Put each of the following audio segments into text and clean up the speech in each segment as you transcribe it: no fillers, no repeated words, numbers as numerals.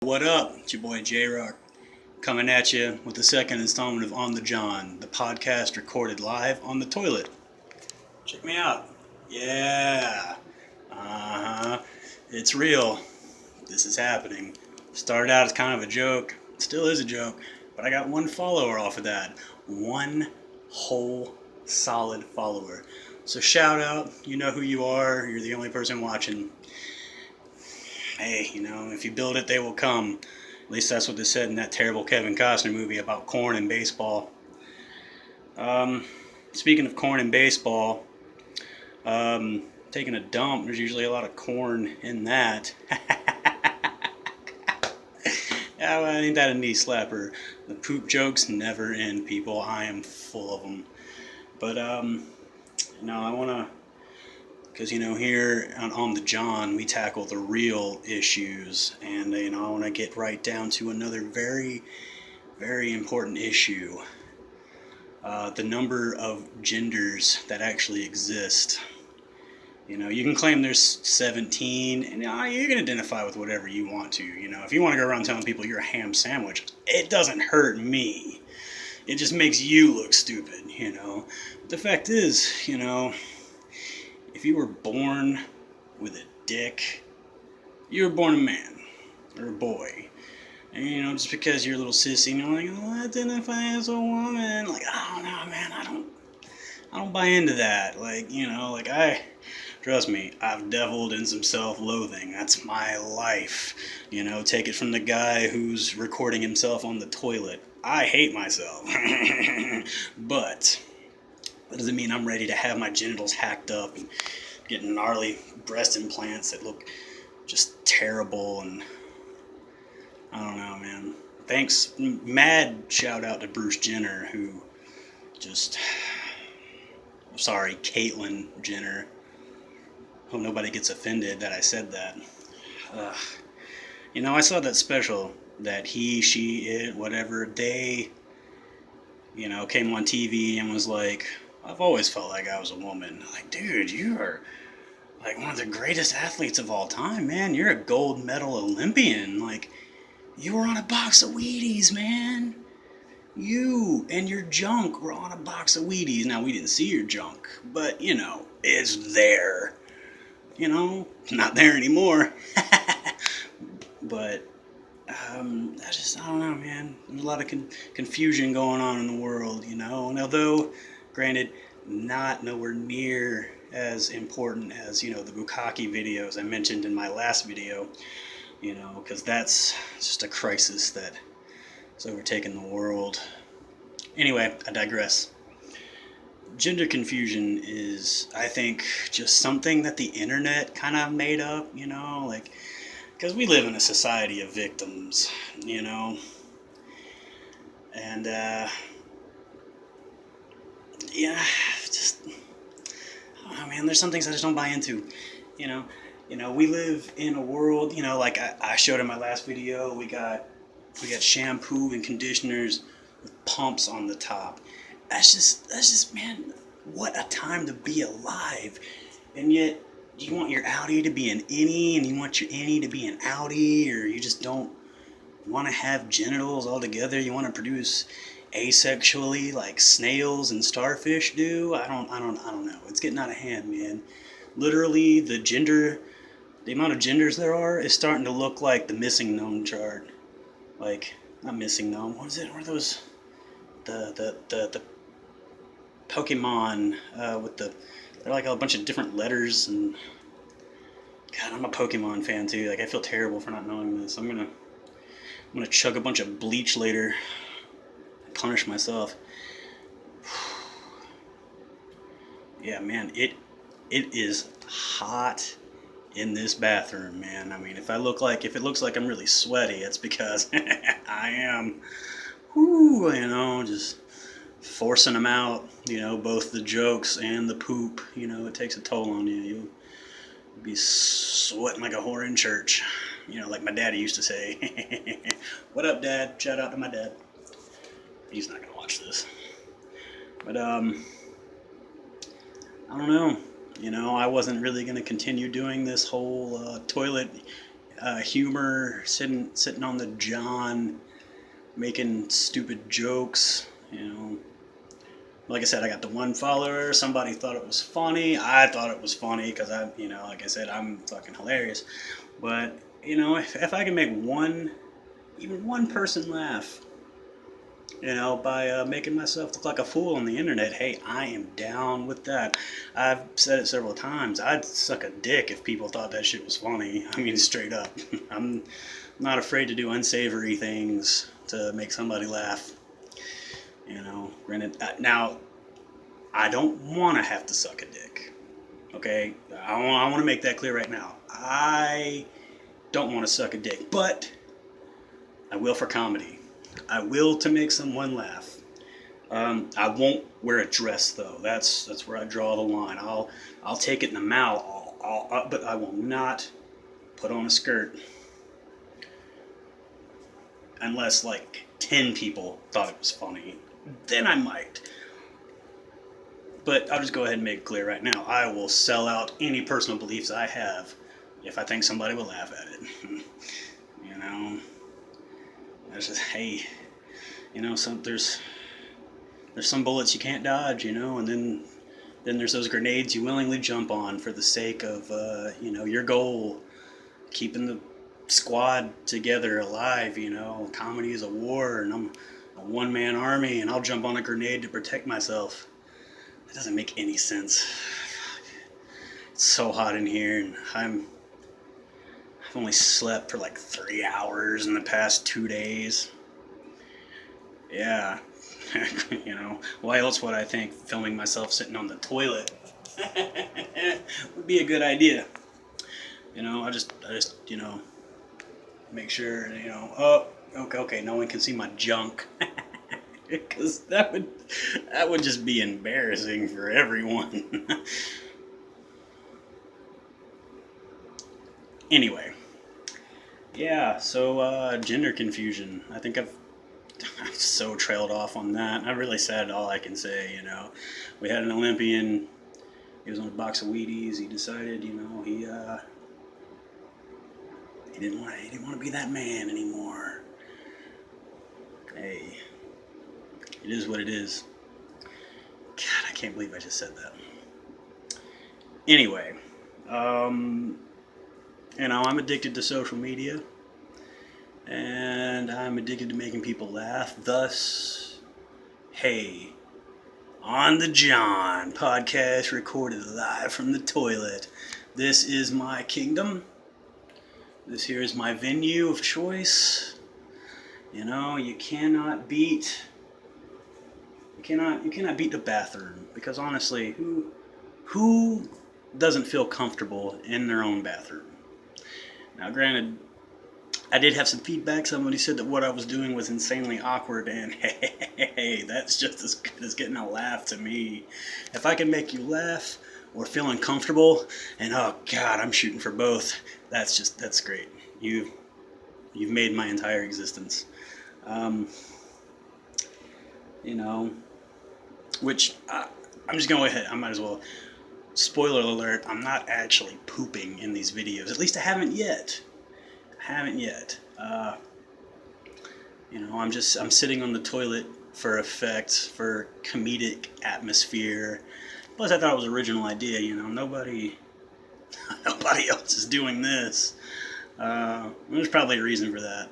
What up? It's your boy J Rock coming at you with the second installment of On the John, the podcast recorded live on the toilet. Check me out. Yeah. It's real. This is happening. Started out as kind of a joke, still is a joke, but I got one follower off of that. One whole solid follower. So shout out, you know who you are, you're the only person watching. Hey, if you build it, they will come. At least that's what they said in that terrible Kevin Costner movie about corn and baseball. Speaking of corn and baseball, taking a dump, there's usually a lot of corn in that. Yeah, well, ain't that a knee slapper? The poop jokes never end, people. I am full of them. But, I want to... Because, here on the John, we tackle the real issues. And, I want to get right down to another very, very important issue. The number of genders that actually exist. You can claim there's 17, and you can identify with whatever you want to. If you want to go around telling people you're a ham sandwich, it doesn't hurt me. It just makes you look stupid, But the fact is, if you were born with a dick, you were born a man or a boy. And just because you're a little sissy, you're like, I identify as a woman. Like, I don't know, man. I don't buy into that. Trust me, I've deviled in some self-loathing. That's my life. Take it from the guy who's recording himself on the toilet. I hate myself. But that doesn't mean I'm ready to have my genitals hacked up and get gnarly breast implants that look just terrible. And I don't know, man. Thanks. Mad shout out to Bruce Jenner, who just... Sorry, Caitlyn Jenner. Hope nobody gets offended that I said that. I saw that special that he, she, it, whatever, they, came on TV and was like, I've always felt like I was a woman. Like, dude, you are like one of the greatest athletes of all time, man. You're a gold medal Olympian. Like, you were on a box of Wheaties, man. You and your junk were on a box of Wheaties. Now, we didn't see your junk, but, it's there. Not there anymore. But, I don't know, man. There's a lot of confusion going on in the world, And although, granted, nowhere near as important as, the bukkake videos I mentioned in my last video, because that's just a crisis that has overtaken the world. Anyway, I digress. Gender confusion is, I think, just something that the internet kind of made up, because we live in a society of victims, and, just, I don't know, man, there's some things I just don't buy into, we live in a world, like I showed in my last video, we got shampoo and conditioners with pumps on the top. That's just, man, what a time to be alive. And yet, you want your outie to be an innie, and you want your innie to be an outie, or you just don't want to have genitals altogether. You want to produce asexually like snails and starfish do. I don't know. It's getting out of hand, man. Literally, the amount of genders there are is starting to look like the missing gnome chart. Like, not missing gnome. What is it? What are those? The Pokemon they're like a bunch of different letters, and God, I'm a Pokemon fan too. Like, I feel terrible for not knowing this. I'm gonna chug a bunch of bleach later and punish myself. Yeah, man, it is hot in this bathroom, man. I mean, if it looks like I'm really sweaty, it's because I am. Just forcing them out, both the jokes and the poop, it takes a toll on you. You'll be sweating like a whore in church, like my daddy used to say. What up, Dad? Shout out to my dad. He's not gonna watch this. But, I don't know. I wasn't really gonna continue doing this whole toilet humor, sitting on the john, making stupid jokes. Like I said, I got the one follower. Somebody thought it was funny. I thought it was funny because like I said, I'm fucking hilarious. But if I can make even one person laugh, by making myself look like a fool on the internet, hey, I am down with that. I've said it several times. I'd suck a dick if people thought that shit was funny. I mean, straight up. I'm not afraid to do unsavory things to make somebody laugh. Granted, now, I don't want to have to suck a dick. Okay? I want to make that clear right now. I don't want to suck a dick, but I will for comedy. I will to make someone laugh. I won't wear a dress though. That's where I draw the line. I'll take it in the mouth. But I will not put on a skirt unless like 10 people thought it was funny. Then I might. But I'll just go ahead and make it clear right now. I will sell out any personal beliefs I have if I think somebody will laugh at it. There's just, hey, there's some bullets you can't dodge, and then there's those grenades you willingly jump on for the sake of your goal, keeping the squad together alive. Comedy is a war, and I'm a one-man army, and I'll jump on a grenade to protect myself. That doesn't make any sense. It's so hot in here, and I've only slept for like 3 hours in the past 2 days. Yeah. Why else would I think filming myself sitting on the toilet would be a good idea? I just make sure, oh, okay, no one can see my junk. Because that would just be embarrassing for everyone. Anyway, yeah, so gender confusion. I think I've so trailed off on that. I really said all I can say. We had an Olympian. He was on a box of Wheaties. He decided, he didn't want to be that man anymore. Hey, it is what it is. God, I can't believe I just said that. Anyway, I'm addicted to social media, and I'm addicted to making people laugh. Thus, hey, On the John podcast recorded live from the toilet. This is my kingdom. This here is my venue of choice. You cannot beat the bathroom, because honestly, who doesn't feel comfortable in their own bathroom? Now, granted, I did have some feedback. Somebody said that what I was doing was insanely awkward, and hey, that's just as good as getting a laugh to me. If I can make you laugh or feel uncomfortable, and oh God, I'm shooting for both, that's great. You've made my entire existence. Which I'm just going to go ahead. I might as well. Spoiler alert, I'm not actually pooping in these videos. At least I haven't yet. I'm sitting on the toilet for effect, for comedic atmosphere. Plus, I thought it was an original idea. Nobody else is doing this. There's probably a reason for that.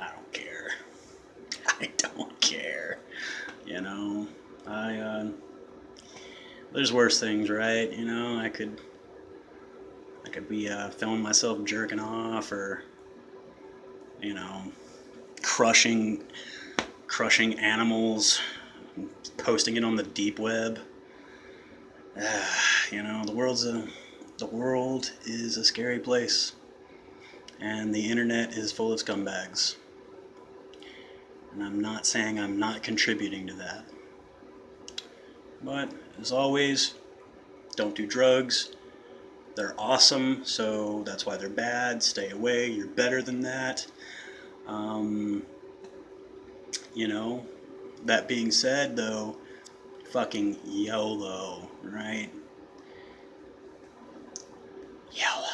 I don't care. There's worse things, right? I could be filming myself jerking off, or crushing animals, posting it on the deep web. The world is a scary place, and the internet is full of scumbags. And I'm not saying I'm not contributing to that. But, as always, don't do drugs. They're awesome, so that's why they're bad. Stay away. You're better than that. That being said, though, fucking YOLO, right? YOLO.